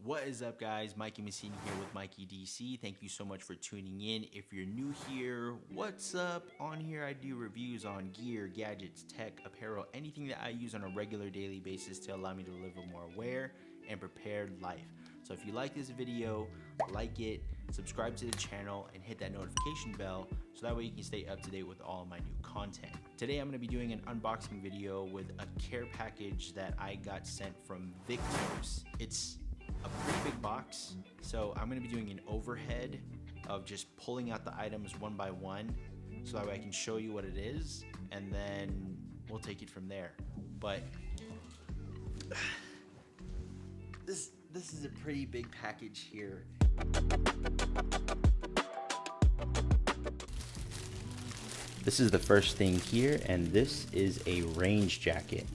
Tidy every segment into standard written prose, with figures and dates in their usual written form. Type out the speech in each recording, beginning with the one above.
What is up, guys? Mikey Messina here with Mikey DC. Thank you so much for tuning in. If you're new here, what's up? On here I do reviews on gear, gadgets, tech, apparel, anything that I use on a regular daily basis to allow me to live a more aware and prepared life. So if you like this video, like it, subscribe to the channel, and hit that notification bell so that way you can stay up to date with all of my new content. Today I'm going to be doing an unboxing video with a care package that I got sent from Viktos. It's a pretty big box, so I'm going to be doing an overhead of just pulling out the items one by one so that way I can show you what it is, and then we'll take it from there. But this is a pretty big package here. This is the first thing here, and this is a range jacket.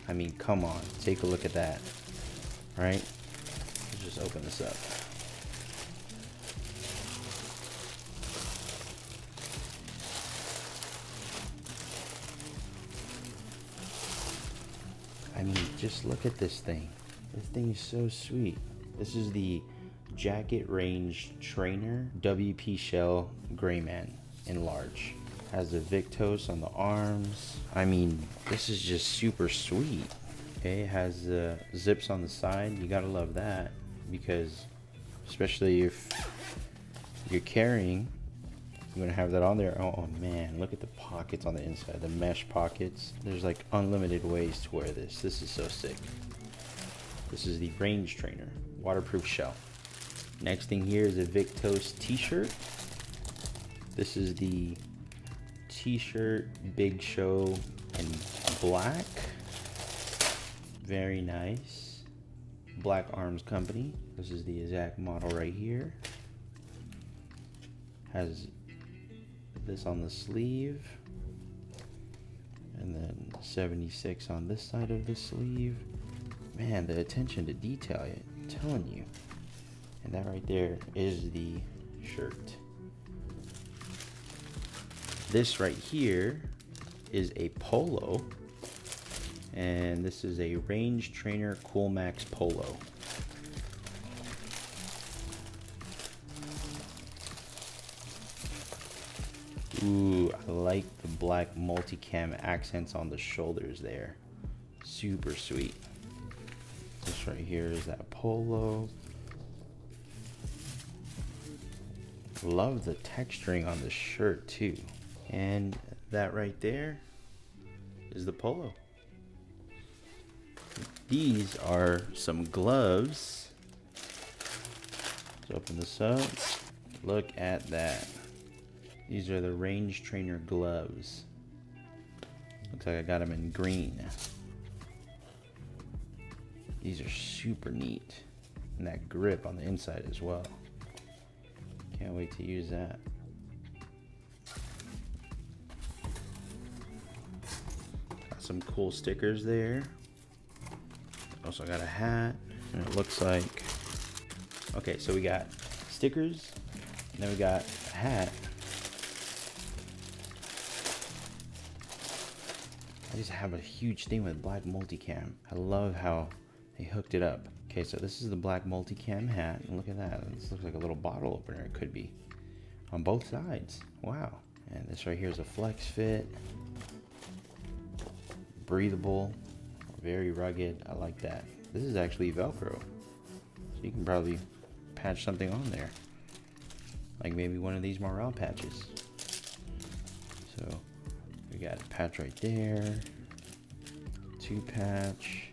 I mean, come on, take a look at that, right? Let's just open this up. I mean, just look at this thing. This thing is so sweet. This is the Jacket Range Trainer WP Shell Greyman in large. Has the Viktos on the arms. I mean, this is just super sweet. Okay, it has the zips on the side. You gotta love that, because especially if you're carrying, you're gonna have that on there. Oh man, look at the pockets on the inside, the mesh pockets. There's like unlimited ways to wear this. This is so sick. This is the Range Trainer waterproof shell. Next thing here is a Viktos t-shirt. This is the t-shirt, BigShow in black. Very nice. Black Arms Company. This is the exact model right here. Has this on the sleeve, and then 76 on this side of the sleeve. Man, the attention to detail, I'm telling you. And that right there is the shirt. This right here is a polo, and this is a Range Trainer Coolmax polo. Ooh, I like the black multicam accents on the shoulders there. Super sweet. This right here is that polo. Love the texturing on the shirt too. And that right there is the polo. These are some gloves. Let's open this up. Look at that. These are the Range Trainer gloves. Looks like I got them in green. These are super neat. And that grip on the inside as well. Can't wait to use that. Got some cool stickers there. Also got a hat, and it looks like, okay, so we got stickers, and then we got a hat. I just have a huge thing with black multicam. I love how they hooked it up. Okay, so this is the black multicam hat, and look at that. This looks like a little bottle opener. It could be on both sides. Wow. And this right here is a flex fit, breathable, very rugged. I like that. This is actually Velcro, so you can probably patch something on there, like maybe one of these Morale patches. So we got a patch right there, 2 patch,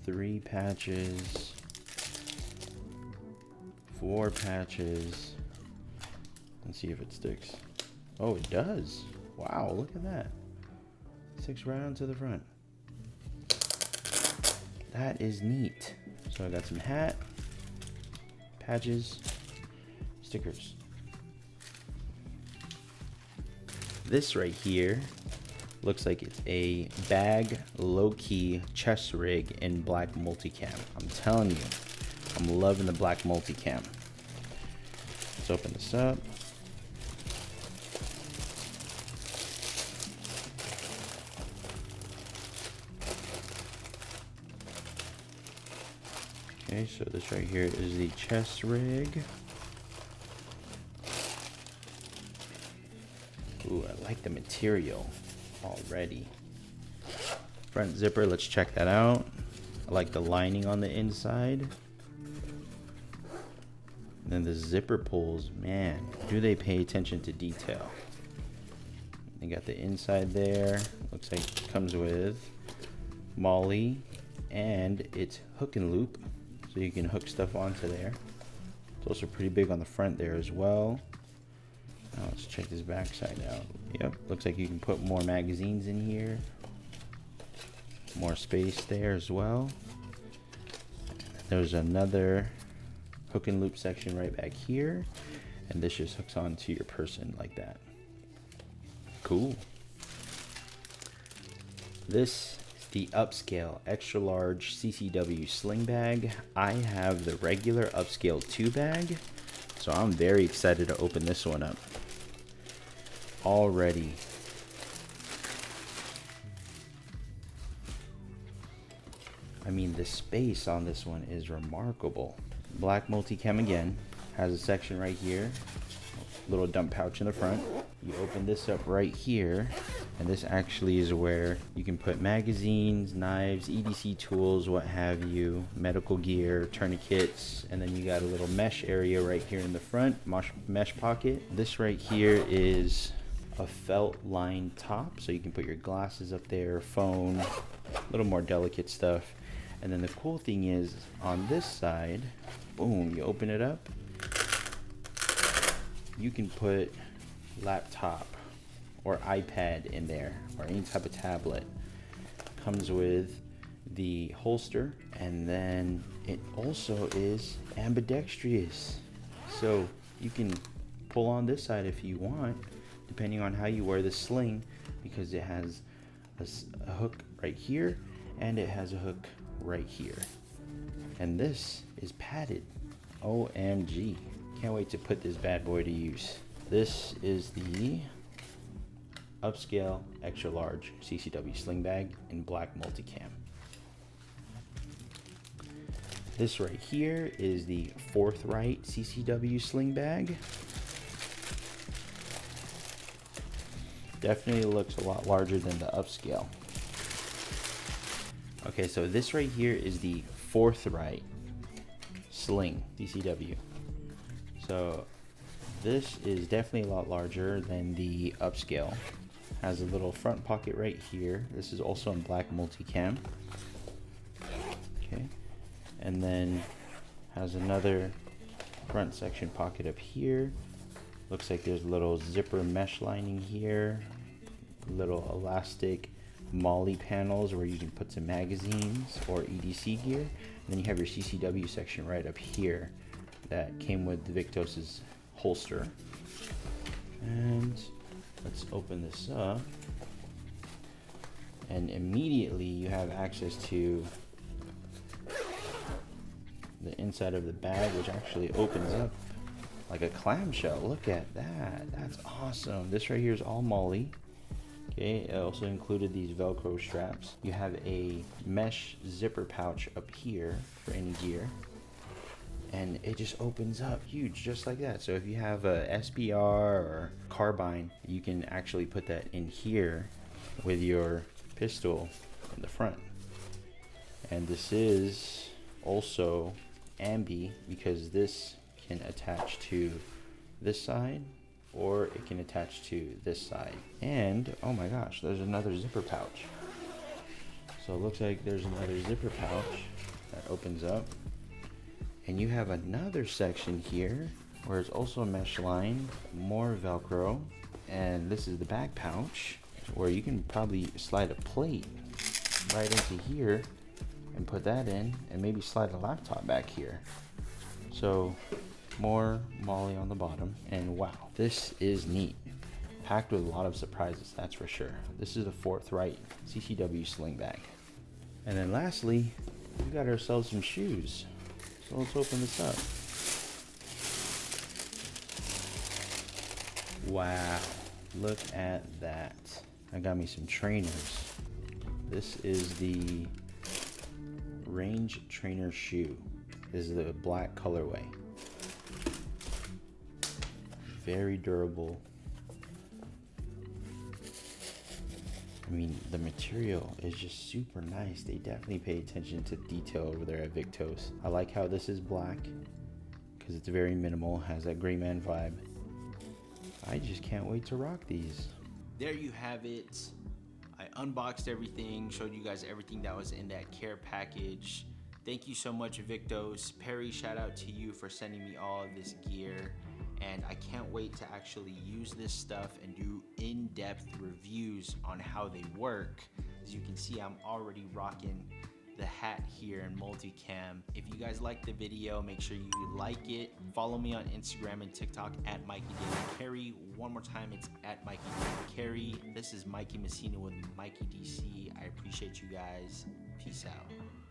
3 patches, 4 patches. Let's see if it sticks. Oh, it does. Wow, look at that. Sticks right onto the front. That is neat. So I got some hat, patches, stickers. This right here looks like it's a bag Lowkey Chest Rig in black multicam. I'm telling you, I'm loving the black multicam. Let's open this up. Okay, so this right here is the chest rig. Ooh, I like the material already. Front zipper, let's check that out. I like the lining on the inside. And then the zipper pulls, man, do they pay attention to detail. They got the inside there. Looks like it comes with MOLLE and it's hook and loop, so you can hook stuff onto there. It's also pretty big on the front there as well. Now let's check this back side out. Yep, looks like you can put more magazines in here. More space there as well. There's another hook and loop section right back here, and this just hooks onto your person like that. Cool. This is the Upscale extra large CCW sling bag. I have the regular Upscale 2 bag, so I'm very excited to open this one up already. I mean, the space on this one is remarkable. Black multicam again, has a section right here, little dump pouch in the front. You open this up right here, and this actually is where you can put magazines, knives, EDC tools, what have you, medical gear, tourniquets, and then you got a little mesh area right here in the front, mesh pocket. This right here is a felt lined top, so you can put your glasses up there, phone, a little more delicate stuff. And then the cool thing is, on this side, boom, you open it up, you can put laptop or iPad in there, or any type of tablet. Comes with the holster, and then it also is ambidextrous. So you can pull on this side if you want, depending on how you wear the sling, because it has a hook right here, and it has a hook right here, and this is padded. OMG, can't wait to put this bad boy to use. This is the Upscale extra large CCW sling bag in black multicam. This right here is the Forthright CCW sling bag. Definitely looks a lot larger than the Upscale. Okay, so this right here is the Forthright Sling CCW. So this is definitely a lot larger than the Upscale. Has a little front pocket right here. This is also in black multicam. Okay, and then has another front section pocket up here. Looks like there's a little zipper mesh lining here, little elastic MOLLE panels where you can put some magazines or EDC gear. And then you have your CCW section right up here that came with the Viktos' holster. And let's open this up. And immediately you have access to the inside of the bag, which actually opens up like a clamshell. Look at that. That's awesome. This right here is all MOLLE. Okay, it also included these Velcro straps. You have a mesh zipper pouch up here for any gear. And it just opens up huge, just like that. So if you have a SBR or carbine, you can actually put that in here with your pistol in the front. And this is also ambi, because this can attach to this side, or it can attach to this side. And oh my gosh, there's another zipper pouch. So it looks like there's another zipper pouch that opens up, and you have another section here where it's also mesh line, more Velcro, and this is the back pouch where you can probably slide a plate right into here and put that in, and maybe slide a laptop back here. So more MOLLE on the bottom, and wow, this is neat. Packed with a lot of surprises, that's for sure. This is the Forthright CCW sling bag. And then lastly, we got ourselves some shoes. So let's open this up. Wow, look at that. I got me some trainers. This is the Range Trainer shoe. This is the black colorway. Very durable. I mean, the material is just super nice. They definitely pay attention to detail over there at Viktos. I like how this is black because it's very minimal, has that gray man vibe. I just can't wait to rock these. There you have it. I unboxed everything, showed you guys everything that was in that care package. Thank you so much, Viktos. Perry, shout out to you for sending me all of this gear. And I can't wait to actually use this stuff and do in-depth reviews on how they work. As you can see, I'm already rocking the hat here in multicam. If you guys like the video, make sure you like it. Follow me on Instagram and TikTok at Mikeydailycarry. One more time, it's at Mikeydailycarry. This is Mikey Messina with Mikey DC. I appreciate you guys. Peace out.